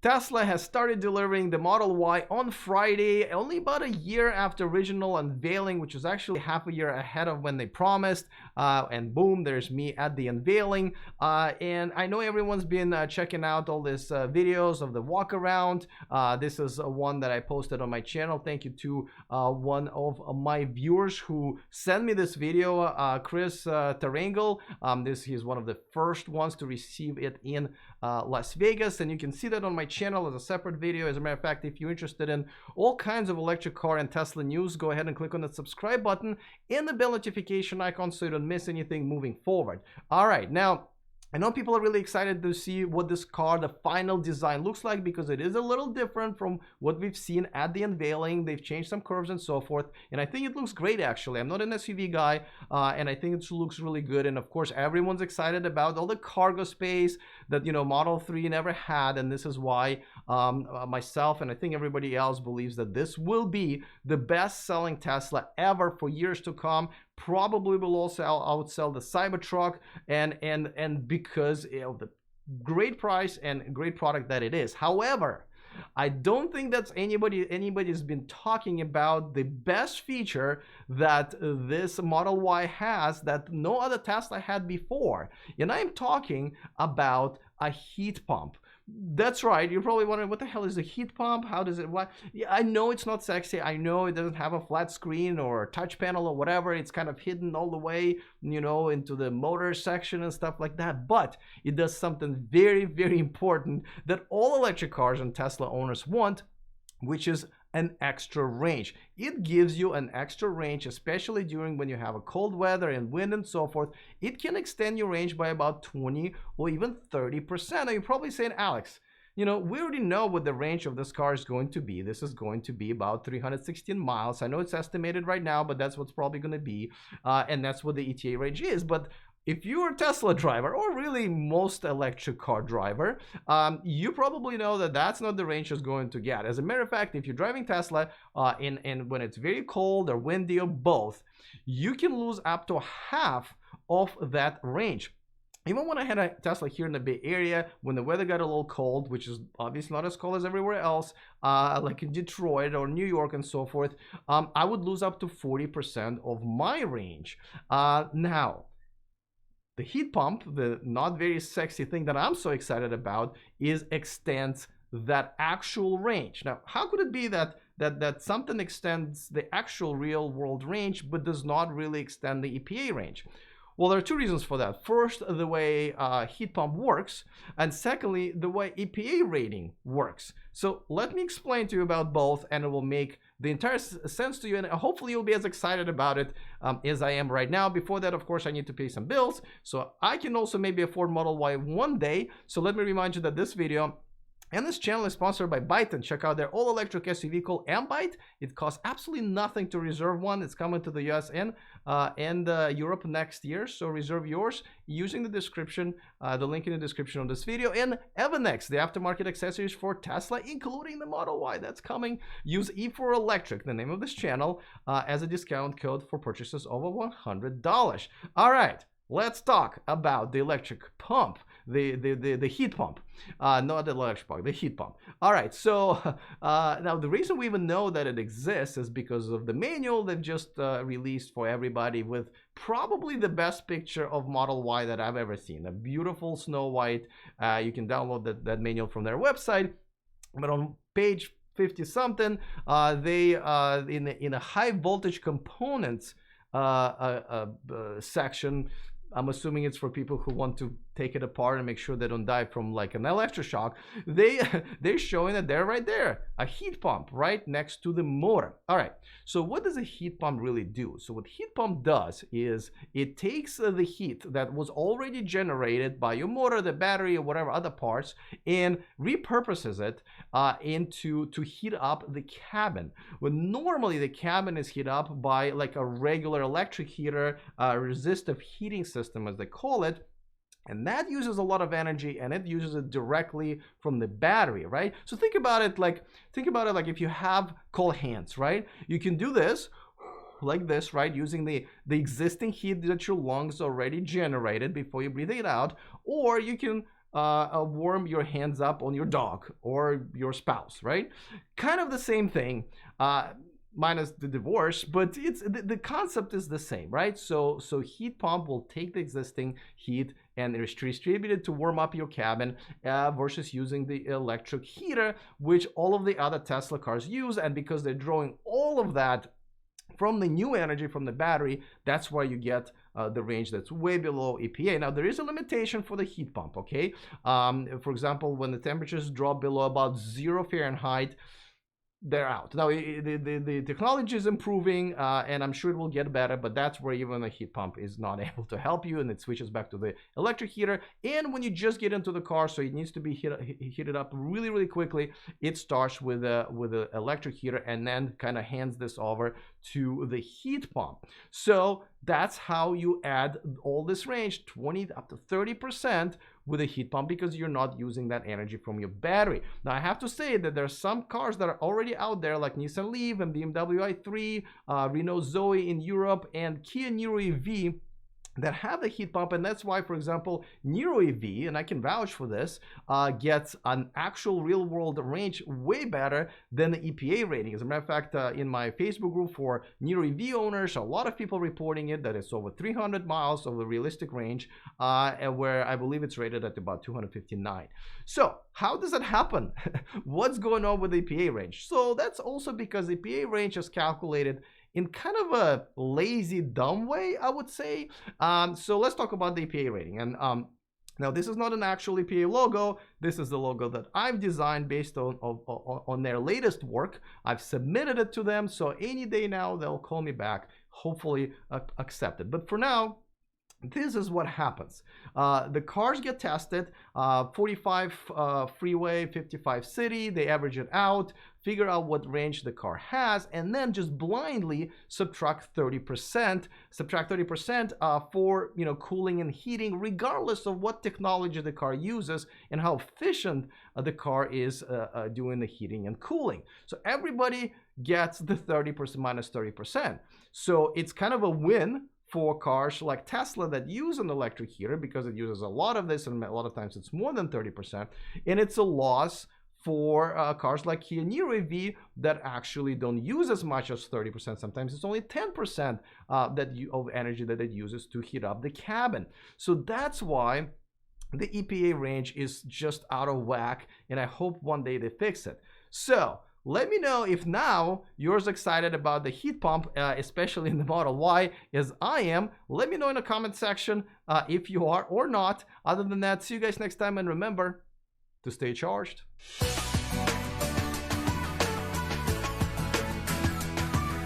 Tesla has started delivering the Model Y on Friday, only about a year after original unveiling, which was actually half a year ahead of when they promised. And boom, there's me at the unveiling. And I know everyone's been checking out all these videos of the walk around. This is one that I posted on my channel. Thank you to one of my viewers who sent me this video, Chris Tarangle. He's one of the first ones to receive it in Las Vegas, and you can see that on my channel as a separate video. As a matter of fact, if you're interested in all kinds of electric car and Tesla news, go ahead and click on the subscribe button and the bell notification icon so you don't miss anything moving forward. All right, now I know people are really excited to see what this car, the final design, looks like, because it is a little different from what we've seen at the unveiling. They've changed some curves and so forth, and I think it looks great, actually. I'm not an SUV guy, and I think it looks really good. And of course, everyone's excited about all the cargo space that, you know, Model 3 never had, and this is why myself and I think everybody else believes that this will be the best-selling Tesla ever for years to come. Probably will also outsell the Cybertruck, and because of the great price and great product that it is. However, I don't think that's anybody's been talking about the best feature that this Model Y has that no other Tesla had before, and I'm talking about a heat pump. That's right. You're probably wondering, what the hell is a heat pump? How does it work? Yeah, I know it's not sexy. I know it doesn't have a flat screen or a touch panel or whatever. It's kind of hidden all the way, you know, into the motor section and stuff like that. But it does something very, very important that all electric cars and Tesla owners want, which is an extra range. It gives you an extra range, especially during when you have a cold weather and wind and so forth. It can extend your range by about 20 or even 30%. Now you're probably saying, Alex, you know, we already know what the range of this car is going to be. This is going to be about 316 miles. I know it's estimated right now, but that's what's probably going to be. And that's what the ETA range is. But if you're a Tesla driver, or really most electric car driver, you probably know that that's not the range it's going to get. As a matter of fact, if you're driving Tesla and when it's very cold or windy or both, you can lose up to half of that range. Even when I had a Tesla here in the Bay Area, when the weather got a little cold, which is obviously not as cold as everywhere else, like in Detroit or New York and so forth, I would lose up to 40% of my range. Now, the heat pump, the not very sexy thing that I'm so excited about, is extends that actual range. Now, how could it be that something extends the actual real world range but does not really extend the EPA range? Well, there are two reasons for that. First, the way heat pump works, and secondly, the way EPA rating works. So let me explain to you about both, and it will make the entire sense to you, and hopefully you'll be as excited about it as I am right now. Before that, of course, I need to pay some bills, so I can also maybe afford Model Y one day. So let me remind you that this video and this channel is sponsored by Byton. Check out their all-electric SUV called M-Byte. It costs absolutely nothing to reserve one. It's coming to the US and Europe next year, so reserve yours using the description, the link in the description of this video. And Evanex, the aftermarket accessories for Tesla, including the Model Y that's coming. Use E4Electric, the name of this channel, as a discount code for purchases over $100. All right, let's talk about the electric pump. The heat pump, not the electric pump, the heat pump. All right, so now the reason we even know that it exists is because of the manual they've just released for everybody, with probably the best picture of Model Y that I've ever seen. A beautiful snow white. You can download that manual from their website, but on page 50 something, they in a high voltage components section. I'm assuming it's for people who want to take it apart and make sure they don't die from like an electroshock. They're showing that they're right there, a heat pump right next to the motor. All right, so what does a heat pump really do? So what heat pump does is it takes the heat that was already generated by your motor, the battery, or whatever other parts, and repurposes it to heat up the cabin. When normally the cabin is heated up by like a regular electric heater, resistive heating system as they call it. And that uses a lot of energy, and it uses it directly from the battery, right? So think about it like if you have cold hands, right? You can do this like this, right? Using the existing heat that your lungs already generated before you breathe it out, or you can warm your hands up on your dog or your spouse, right? Kind of the same thing. Minus the divorce, but it's the concept is the same, right? So heat pump will take the existing heat and distribute it to warm up your cabin versus using the electric heater, which all of the other Tesla cars use. And because they're drawing all of that from the new energy from the battery, that's why you get the range that's way below EPA. Now, there is a limitation for the heat pump, okay? For example, when the temperatures drop below about 0 Fahrenheit, they're out. Now, the technology is improving, and I'm sure it will get better, but that's where even a heat pump is not able to help you, and it switches back to the electric heater. And when you just get into the car, so it needs to be heated up really, really quickly, it starts with a electric heater and then kind of hands this over to the heat pump. So that's how you add all this range, 20 up to 30%, with a heat pump, because you're not using that energy from your battery. Now, I have to say that there are some cars that are already out there, like Nissan Leaf and BMW i3, Renault Zoe in Europe, and Kia Niro EV, that have a heat pump. And that's why, for example, Niro EV, and I can vouch for this, gets an actual real world range way better than the EPA rating. As a matter of fact, in my Facebook group for Niro EV owners, a lot of people reporting it that it's over 300 miles of the realistic range, and where I believe it's rated at about 259. So how does that happen? What's going on with the EPA range? So that's also because the EPA range is calculated in kind of a lazy, dumb way, I would say. So let's talk about the EPA rating. And now, this is not an actual EPA logo. This is the logo that I've designed based on their latest work. I've submitted it to them, so any day now they'll call me back, hopefully accept it. But for now, this is what happens. The cars get tested, 45 freeway, 55 city, they average it out, figure out what range the car has, and then just blindly subtract 30%, for cooling and heating, regardless of what technology the car uses and how efficient the car is doing the heating and cooling. So everybody gets the 30% minus 30%. So it's kind of a win for cars like Tesla that use an electric heater, because it uses a lot of this, and a lot of times it's more than 30%. And it's a loss for cars like Kia Niro EV that actually don't use as much as 30%. Sometimes it's only 10% of energy that it uses to heat up the cabin. So that's why the EPA range is just out of whack, and I hope one day they fix it. So let me know if now you're as excited about the heat pump, especially in the Model Y, as I am. Let me know in the comment section if you are or not. Other than that, see you guys next time, and remember to stay charged.